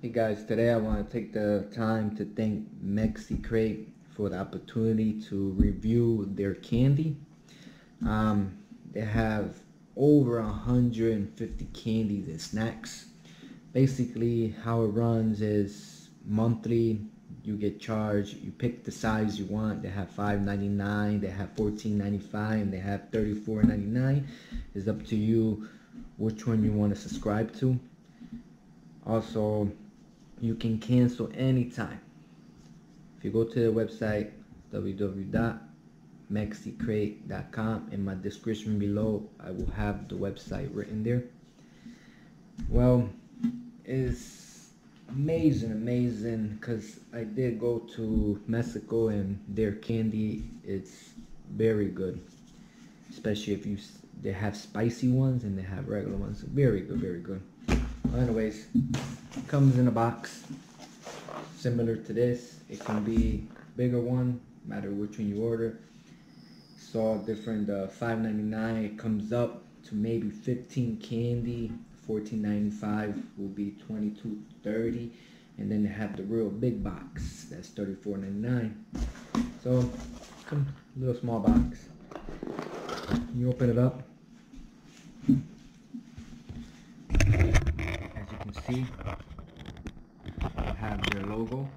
Hey guys, today I want to take the time to thank Mexicrate for the opportunity to review their candy. They have over 150 candies and snacks. Basically, how it runs is monthly. You get charged. You pick the size you want. They have $5.99. They have $14.95. And they have $34.99. It's up to you which one you want to subscribe to. Also, you can cancel anytime. If you go to the website www.mexicrate.com, in my description below I will have the website written there. Well, it's amazing because I did go to Mexico and their candy, it's very good, especially if they have spicy ones and they have regular ones. Very good. Well, anyways, it comes in a box similar to this. It can be bigger one, no matter which one you order. It's all different. $5.99 it comes up to maybe 15 candy. $14.95 will be $22.30, and then they have the real big box that's $34.99. So come a little small box. You open it up. See, you have their logo,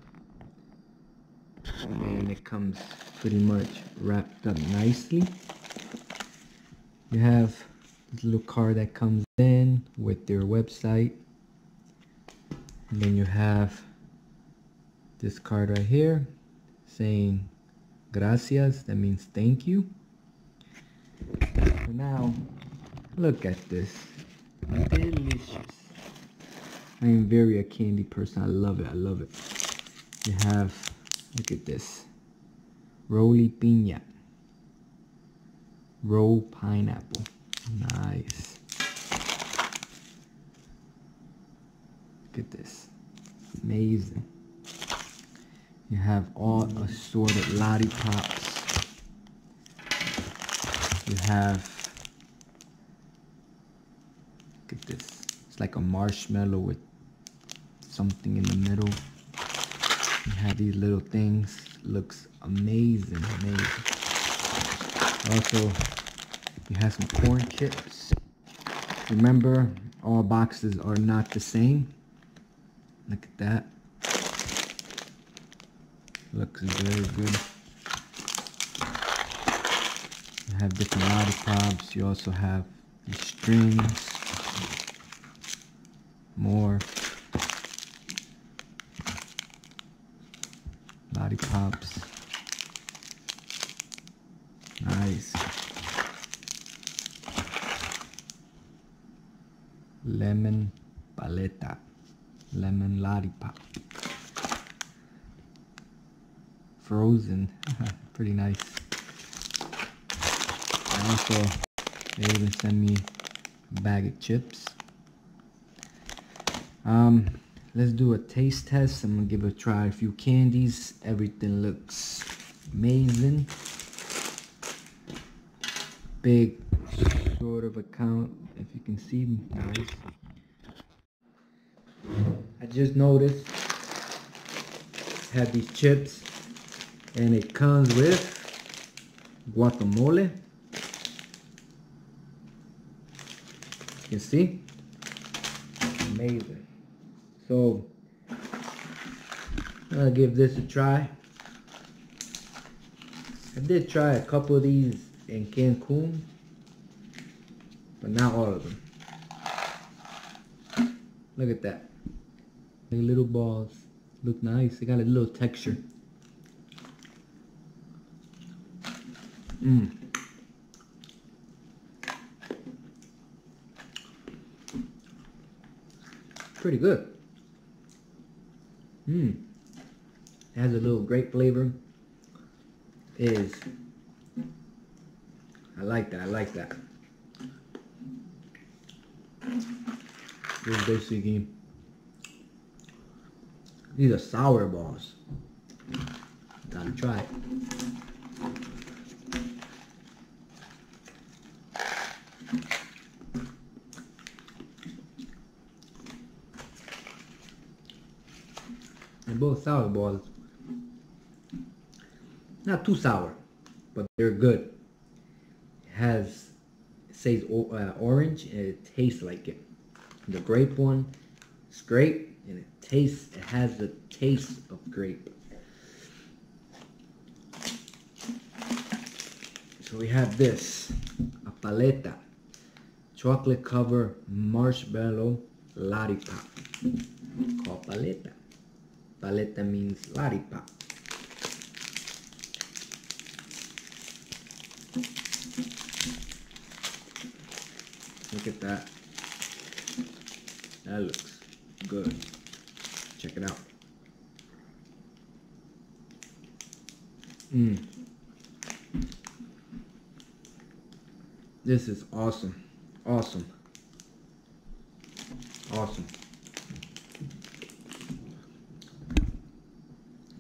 and it comes pretty much wrapped up nicely. You have this little card that comes in with their website, and then you have this card right here saying gracias, that means thank you. So now look at this, delicious. I am very a candy person. I love it. You have, look at this, Roly Piña, roll pineapple. Nice. Look at this, amazing. You have all assorted lollipops. You have, look at this, it's like a marshmallow with something in the middle. You have these little things. Looks amazing. Also, you have some corn chips. Remember, all boxes are not the same. Look at that. Looks very good. You have different lollipops. You also have the strings. More lollipops. Nice. Lemon paleta. Lemon lollipop. Frozen. Pretty nice. And also, they even sent me a bag of chips. Let's do a taste test. I'm gonna give it a try. A few candies. Everything looks amazing. Big sort of account, if you can see. Nice. I just noticed have these chips, and it comes with guacamole. You can see, amazing. So I'll give this a try. I did try a couple of these in Cancun, but not all of them. Look at that. Like little balls. Look nice. They got a little texture. Pretty good. It has a little grape flavor. I like that. This is basically, these are sour balls. Gotta try it. And both sour balls, not too sour, but they're good. It says orange, and it tastes like it. The grape one is grape, and it has the taste of grape. So we have this, a paleta, chocolate covered marshmallow lollipop, called paleta. Paleta means lollipop. Look at that. That looks good. Check it out. This is awesome. Awesome. Awesome.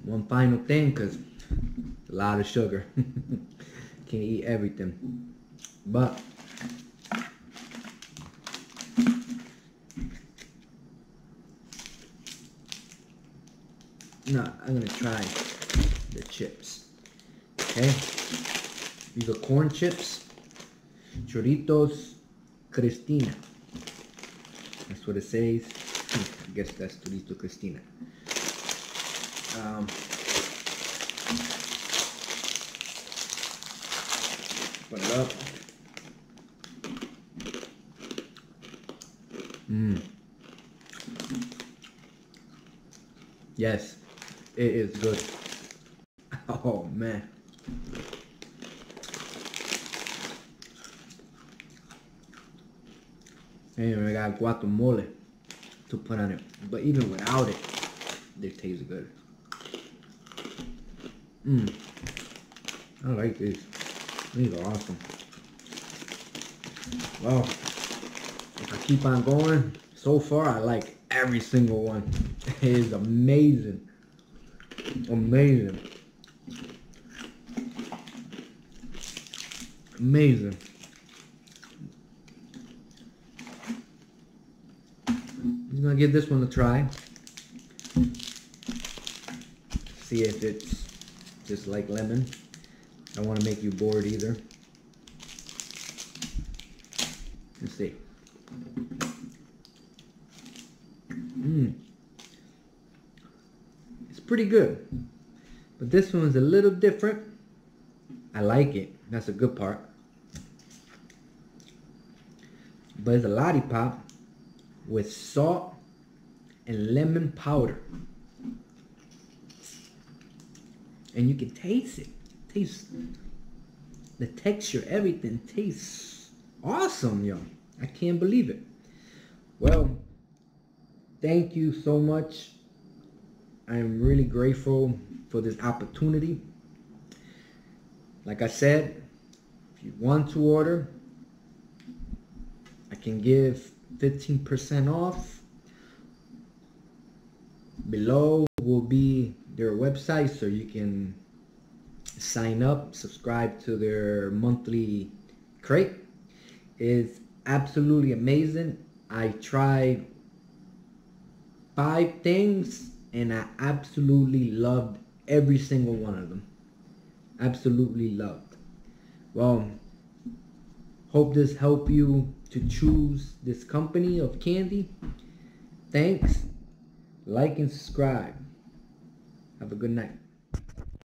One final thing, because a lot of sugar. Can't eat everything. But no, I'm gonna try the chips. Okay? These are corn chips. Choritos Cristina. That's what it says. I guess that's Chorito Cristina. Put it up. Yes, it is good. Oh man. And I got guacamole to put on it. But even without it, they taste good. I like these. These are awesome. Well, if I keep on going, so far I like every single one. It is amazing. Amazing. Amazing. I'm gonna give this one a try. See if it's just like lemon. I don't want to make you bored either. Let's see. It's pretty good. But this one is a little different. I like it. That's a good part. But it's a lollipop with salt and lemon powder. And you can taste it. Taste the texture, everything tastes awesome, yo. I can't believe it. Well, thank you so much. I am really grateful for this opportunity. Like I said, if you want to order, I can give 15% off. Below will be their website, so you can sign up, subscribe to their monthly crate. It's absolutely amazing. I tried 5 things and I absolutely loved every single one of them. Absolutely loved. Well, hope this helped you to choose this company of candy. Thanks. Like and subscribe. Have a good night.